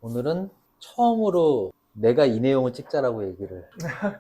오늘은 처음으로 내가 이 내용을 찍자라고 얘기를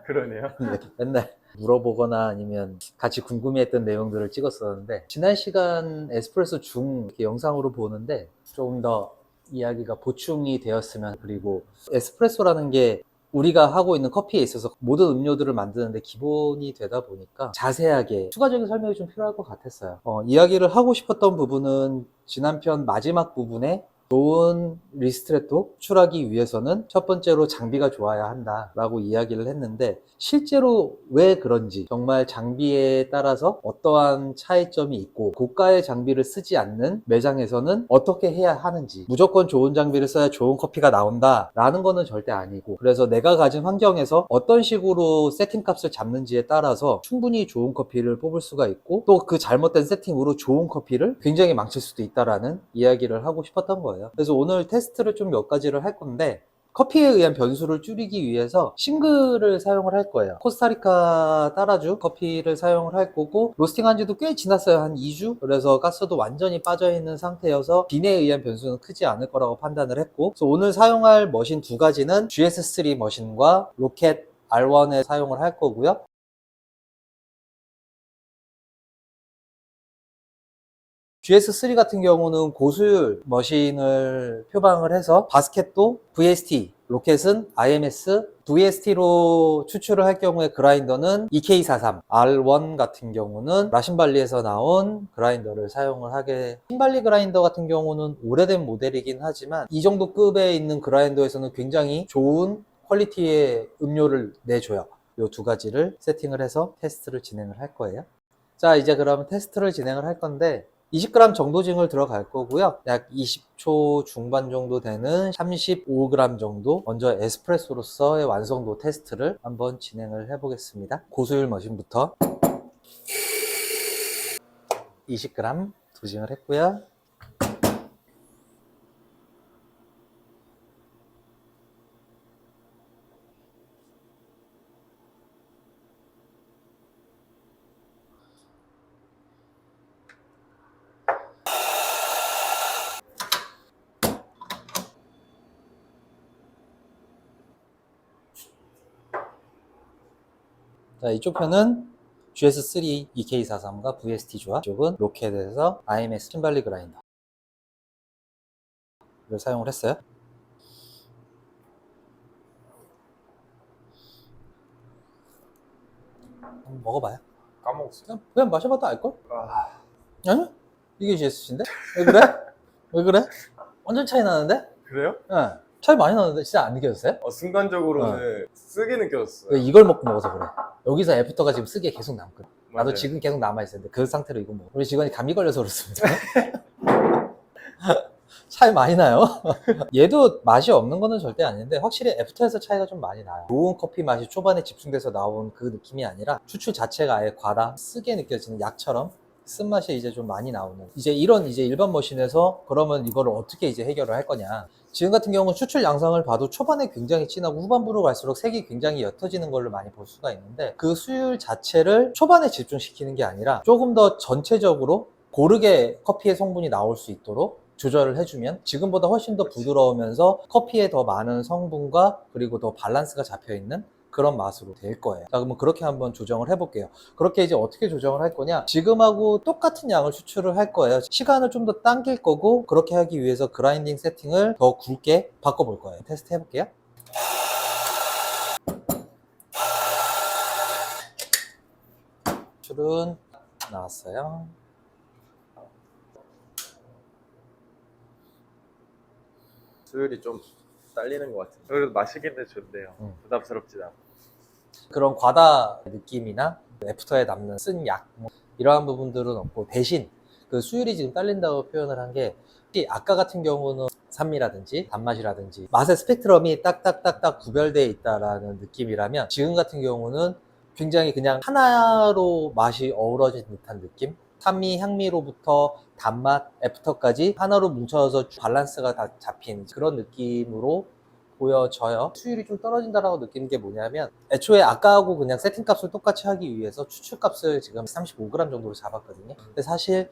그러네요. 맨날 물어보거나 아니면 같이 궁금해했던 내용들을 찍었었는데, 지난 시간 에스프레소 중 이렇게 영상으로 보는데 조금 더 이야기가 보충이 되었으면, 그리고 에스프레소라는 게 우리가 하고 있는 커피에 있어서 모든 음료들을 만드는데 기본이 되다 보니까 자세하게 추가적인 설명이 좀 필요할 것 같았어요. 이야기를 하고 싶었던 부분은 지난 편 마지막 부분에 좋은 리스트레토 추출하기 위해서는 첫 번째로 장비가 좋아야 한다라고 이야기를 했는데, 실제로 왜 그런지, 정말 장비에 따라서 어떠한 차이점이 있고 고가의 장비를 쓰지 않는 매장에서는 어떻게 해야 하는지, 무조건 좋은 장비를 써야 좋은 커피가 나온다라는 거는 절대 아니고, 그래서 내가 가진 환경에서 어떤 식으로 세팅 값을 잡는지에 따라서 충분히 좋은 커피를 뽑을 수가 있고, 또 그 잘못된 세팅으로 좋은 커피를 굉장히 망칠 수도 있다라는 이야기를 하고 싶었던 거예요. 그래서 오늘 테스트를 좀 몇 가지를 할 건데, 커피에 의한 변수를 줄이기 위해서 싱글을 사용을 할 거예요. 코스타리카 따라주 커피를 사용을 할 거고, 로스팅한 지도 꽤 지났어요. 한 2주? 그래서 가스도 완전히 빠져있는 상태여서 빈에 의한 변수는 크지 않을 거라고 판단을 했고, 그래서 오늘 사용할 머신 두 가지는 GS3 머신과 로켓 R1에 사용을 할 거고요. GS3 같은 경우는 고수율 머신을 표방을 해서, 바스켓도 VST, 로켓은 IMS, VST로 추출을 할 경우에 그라인더는 EK43, R1 같은 경우는 라신발리에서 나온 그라인더를 사용을 하게. 신발리 그라인더 같은 경우는 오래된 모델이긴 하지만 이 정도 급에 있는 그라인더에서는 굉장히 좋은 퀄리티의 음료를 내줘요. 이 두 가지를 세팅을 해서 테스트를 진행을 할 거예요. 자, 이제 그러면 테스트를 진행을 할 건데, 20g 정도 징을 들어갈 거고요. 약 20초 중반 정도 되는 35g 정도 먼저 에스프레소로서의 완성도 테스트를 한번 진행을 해보겠습니다. 고수율 머신부터 20g 도징을 했고요. 자, 이쪽 편은 GS3 EK43과 VST 조합, 이쪽은 로켓에서 IMS 신발리 그라인더를 사용을 했어요. 한번 먹어봐요. 까먹었어요. 그냥 마셔봐도 알걸? 아, 아니? 이게 GSC인데? 왜 그래? 왜 그래? 완전 차이 나는데? 그래요? 예. 차이 많이 나는데 진짜 안 느껴졌어요? 순간적으로는 쓰게 느껴졌어요. 이걸 먹고 먹어서 그래. 여기서 애프터가 지금 쓰기에 계속 남거든. 나도 맞아요. 지금 계속 남아있었는데 그 상태로 이거 먹어. 우리 직원이 감기 걸려서 그렇습니다. 차이 많이 나요. 얘도 맛이 없는 거는 절대 아닌데, 확실히 애프터에서 차이가 좀 많이 나요. 좋은 커피 맛이 초반에 집중돼서 나온 그 느낌이 아니라 추출 자체가 아예 과다, 쓰게 느껴지는 약처럼 쓴맛이 이제 좀 많이 나오는, 이제 이런 이제 일반 머신에서 그러면 이거를 어떻게 이제 해결을 할 거냐. 지금 같은 경우는 추출 양상을 봐도 초반에 굉장히 진하고 후반부로 갈수록 색이 굉장히 옅어지는 걸로 많이 볼 수가 있는데, 그 수율 자체를 초반에 집중시키는 게 아니라 조금 더 전체적으로 고르게 커피의 성분이 나올 수 있도록 조절을 해주면 지금보다 훨씬 더 부드러우면서 커피에 더 많은 성분과 그리고 더 밸런스가 잡혀있는 그런 맛으로 될 거예요. 자, 그러면 그렇게 한번 조정을 해볼게요. 그렇게 이제 어떻게 조정을 할 거냐, 지금하고 똑같은 양을 추출을 할 거예요. 시간을 좀 더 당길 거고, 그렇게 하기 위해서 그라인딩 세팅을 더 굵게 바꿔볼 거예요. 테스트 해볼게요. 추출은 나왔어요. 수율이 좀 딸리는 것 같아요. 그래도 마시기는 좋네요. 부담스럽진 않고. 그런 과다 느낌이나 애프터에 남는 쓴 약, 이러한 부분들은 없고, 대신 그 수율이 지금 딸린다고 표현을 한 게, 아까 같은 경우는 산미라든지 단맛이라든지 맛의 스펙트럼이 딱딱딱딱 구별되어 있다라는 느낌이라면, 지금 같은 경우는 굉장히 그냥 하나로 맛이 어우러진 듯한 느낌? 산미, 향미로부터 단맛, 애프터까지 하나로 뭉쳐서 밸런스가 다 잡힌 그런 느낌으로 보여져요. 수율이 좀 떨어진다라고 느끼는 게 뭐냐면, 애초에 아까하고 그냥 세팅값을 똑같이 하기 위해서 추출값을 지금 35g 정도로 잡았거든요. 근데 사실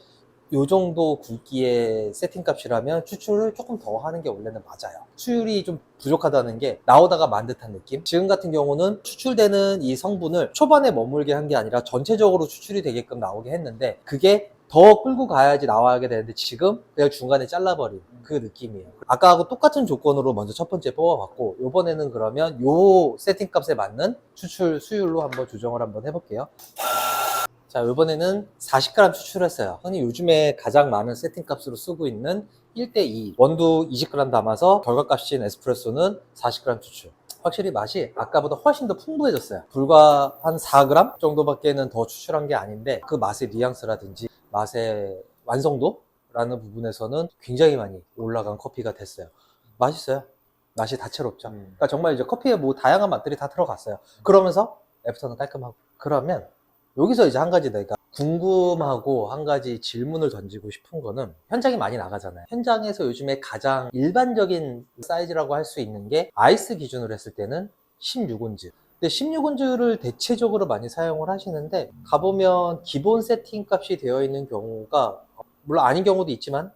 요 정도 굵기의 세팅값이라면 추출을 조금 더 하는 게 원래는 맞아요. 수율이 좀 부족하다는 게 나오다가 만 듯한 느낌. 지금 같은 경우는 추출되는 이 성분을 초반에 머물게 한 게 아니라 전체적으로 추출이 되게끔 나오게 했는데 그게 더 끌고 가야지 나와야 되는데 지금 그냥 중간에 잘라버린 그 느낌이에요. 아까하고 똑같은 조건으로 먼저 첫 번째 뽑아봤고 이번에는 그러면 요 세팅값에 맞는 추출 수율로 한번 조정을 한번 해볼게요. 자, 이번에는 40g 추출했어요. 흔히 요즘에 가장 많은 세팅값으로 쓰고 있는 1대2 원두 20g 담아서 결과값인 에스프레소는 40g 추출. 확실히 맛이 아까보다 훨씬 더 풍부해졌어요. 불과 한 4g 정도밖에는 더 추출한 게 아닌데 그 맛의 뉘앙스라든지 맛의 완성도라는 부분에서는 굉장히 많이 올라간 커피가 됐어요. 맛있어요. 맛이 다채롭죠. 그러니까 정말 이제 커피에 뭐 다양한 맛들이 다 들어갔어요. 그러면서 애프터는 깔끔하고. 그러면 여기서 이제 한 가지 내가 궁금하고 한 가지 질문을 던지고 싶은 거는 현장에 많이 나가잖아요. 현장에서 요즘에 가장 일반적인 사이즈라고 할 수 있는 게 아이스 기준으로 했을 때는 16온즈. 근데 16온즈를 대체적으로 많이 사용을 하시는데 가보면 기본 세팅 값이 되어 있는 경우가 물론 아닌 경우도 있지만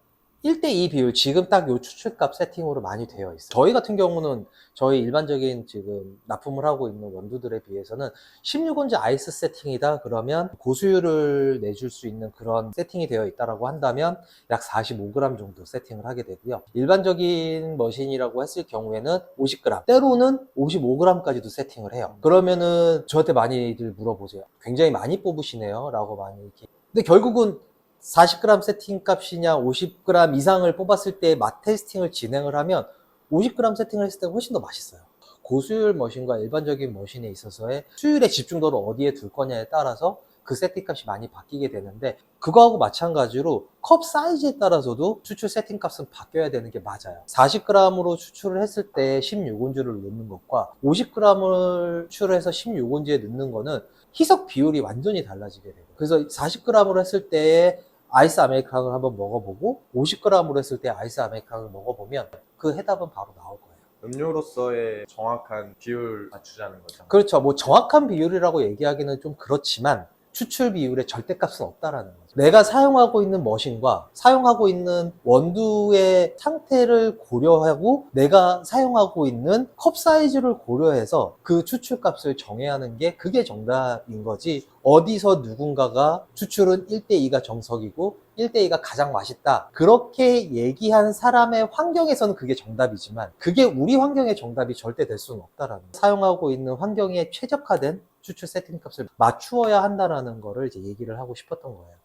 1대2 비율, 지금 딱 요 추출값 세팅으로 많이 되어 있어요. 저희 같은 경우는 저희 일반적인 지금 납품을 하고 있는 원두들에 비해서는 16온즈 아이스 세팅이다 그러면 고수율을 내줄 수 있는 그런 세팅이 되어 있다라고 한다면 약 45g 정도 세팅을 하게 되고요. 일반적인 머신이라고 했을 경우에는 50g, 때로는 55g까지도 세팅을 해요. 그러면은 저한테 많이들 물어보세요. 굉장히 많이 뽑으시네요 라고 많이 이렇게. 근데 결국은 40g 세팅 값이냐 50g 이상을 뽑았을 때 맛 테이스팅을 진행을 하면 50g 세팅을 했을 때 훨씬 더 맛있어요. 고수율 머신과 일반적인 머신에 있어서의 수율의 집중도를 어디에 둘 거냐에 따라서 그 세팅 값이 많이 바뀌게 되는데 그거하고 마찬가지로 컵 사이즈에 따라서도 추출 세팅 값은 바뀌어야 되는 게 맞아요. 40g으로 추출을 했을 때 16온즈를 넣는 것과 50g을 추출을 해서 16온즈에 넣는 거는 희석 비율이 완전히 달라지게 돼요. 그래서 40g으로 했을 때의 아이스 아메리카노를 한번 먹어보고 50g으로 했을 때 아이스 아메리카노를 먹어보면 그 해답은 바로 나올 거예요. 음료로서의 정확한 비율 맞추자는 거죠. 그렇죠. 뭐 정확한 비율이라고 얘기하기는 좀 그렇지만 추출 비율의 절대값은 없다라는 거죠. 내가 사용하고 있는 머신과 사용하고 있는 원두의 상태를 고려하고 내가 사용하고 있는 컵 사이즈를 고려해서 그 추출값을 정해야 하는 게 그게 정답인 거지. 어디서 누군가가 추출은 1대2가 정석이고 1대2가 가장 맛있다. 그렇게 얘기한 사람의 환경에서는 그게 정답이지만 그게 우리 환경의 정답이 절대 될 수는 없다라는 거예요. 사용하고 있는 환경에 최적화된 추출 세팅 값을 맞추어야 한다라는 거를 이제 얘기를 하고 싶었던 거예요.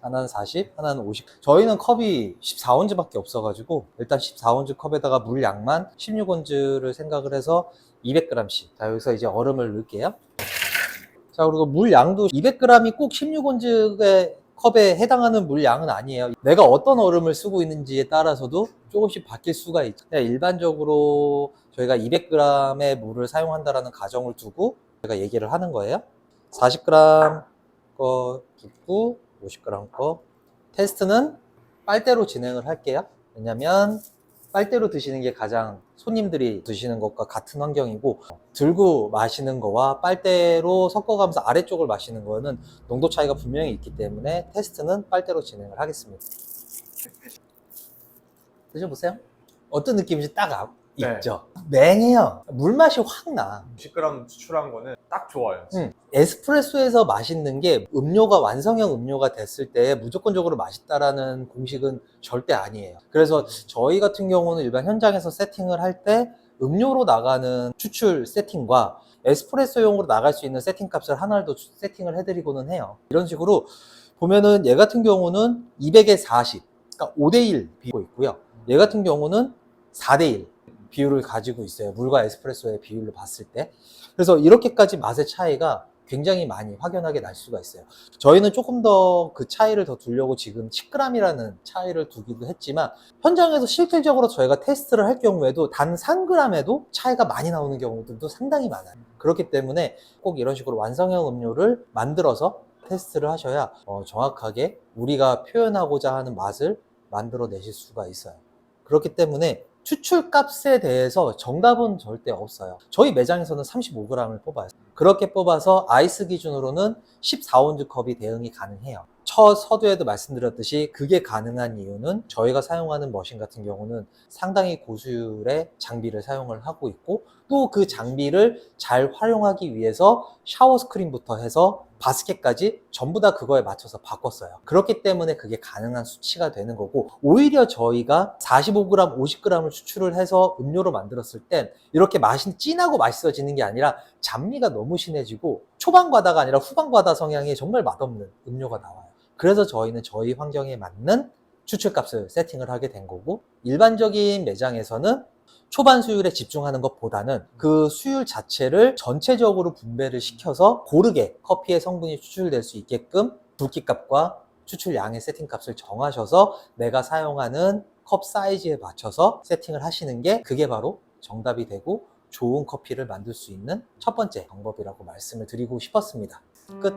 하나는 40, 하나는 50. 저희는 컵이 14온즈밖에 없어가지고 일단 14온즈 컵에다가 물 양만 16온즈를 생각을 해서 200g씩. 자, 여기서 이제 얼음을 넣을게요. 자, 그리고 물 양도 200g이 꼭 16온즈의 컵에 해당하는 물 양은 아니에요. 내가 어떤 얼음을 쓰고 있는지에 따라서도 조금씩 바뀔 수가 있죠. 일반적으로 저희가 200g의 물을 사용한다는 가정을 두고 제가 얘기를 하는 거예요. 40g 거 붓고 50g 거. 테스트는 빨대로 진행을 할게요. 왜냐면 빨대로 드시는 게 가장 손님들이 드시는 것과 같은 환경이고 들고 마시는 거와 빨대로 섞어가면서 아래쪽을 마시는 거는 농도 차이가 분명히 있기 때문에 테스트는 빨대로 진행을 하겠습니다. 드셔보세요. 어떤 느낌인지 딱 네. 있죠? 맹해요. 물맛이 확 나. 60g 추출한 거는 딱 좋아요. 에스프레소에서 맛있는 게 음료가 완성형 음료가 됐을 때 무조건적으로 맛있다라는 공식은 절대 아니에요. 그래서 저희 같은 경우는 일반 현장에서 세팅을 할 때 음료로 나가는 추출 세팅과 에스프레소용으로 나갈 수 있는 세팅 값을 하나를 더 세팅을 해드리고는 해요. 이런 식으로 보면은 얘 같은 경우는 200에 40, 그러니까 5대1 비고 있고요. 얘 같은 경우는 4대1 비율을 가지고 있어요. 물과 에스프레소의 비율로 봤을 때. 그래서 이렇게까지 맛의 차이가 굉장히 많이 확연하게 날 수가 있어요. 저희는 조금 더 그 차이를 더 두려고 지금 10g이라는 차이를 두기도 했지만 현장에서 실질적으로 저희가 테스트를 할 경우에도 단 3g에도 차이가 많이 나오는 경우들도 상당히 많아요. 그렇기 때문에 꼭 이런 식으로 완성형 음료를 만들어서 테스트를 하셔야 정확하게 우리가 표현하고자 하는 맛을 만들어 내실 수가 있어요. 그렇기 때문에 추출값에 대해서 정답은 절대 없어요. 저희 매장에서는 35g을 뽑아요. 그렇게 뽑아서 아이스 기준으로는 14온즈 컵이 대응이 가능해요. 첫 서두에도 말씀드렸듯이 그게 가능한 이유는 저희가 사용하는 머신 같은 경우는 상당히 고수율의 장비를 사용을 하고 있고, 또 그 장비를 잘 활용하기 위해서 샤워 스크린부터 해서 바스켓까지 전부 다 그거에 맞춰서 바꿨어요. 그렇기 때문에 그게 가능한 수치가 되는 거고, 오히려 저희가 45g, 50g을 추출을 해서 음료로 만들었을 땐 이렇게 맛이 진하고 맛있어지는 게 아니라 잡미가 너무 심해지고 초반 과다가 아니라 후반 과다 성향이 정말 맛없는 음료가 나와요. 그래서 저희는 저희 환경에 맞는 추출값을 세팅을 하게 된 거고, 일반적인 매장에서는 초반 수율에 집중하는 것보다는 그 수율 자체를 전체적으로 분배를 시켜서 고르게 커피의 성분이 추출될 수 있게끔 굵기값과 추출량의 세팅값을 정하셔서 내가 사용하는 컵 사이즈에 맞춰서 세팅을 하시는 게, 그게 바로 정답이 되고 좋은 커피를 만들 수 있는 첫 번째 방법이라고 말씀을 드리고 싶었습니다. 끝.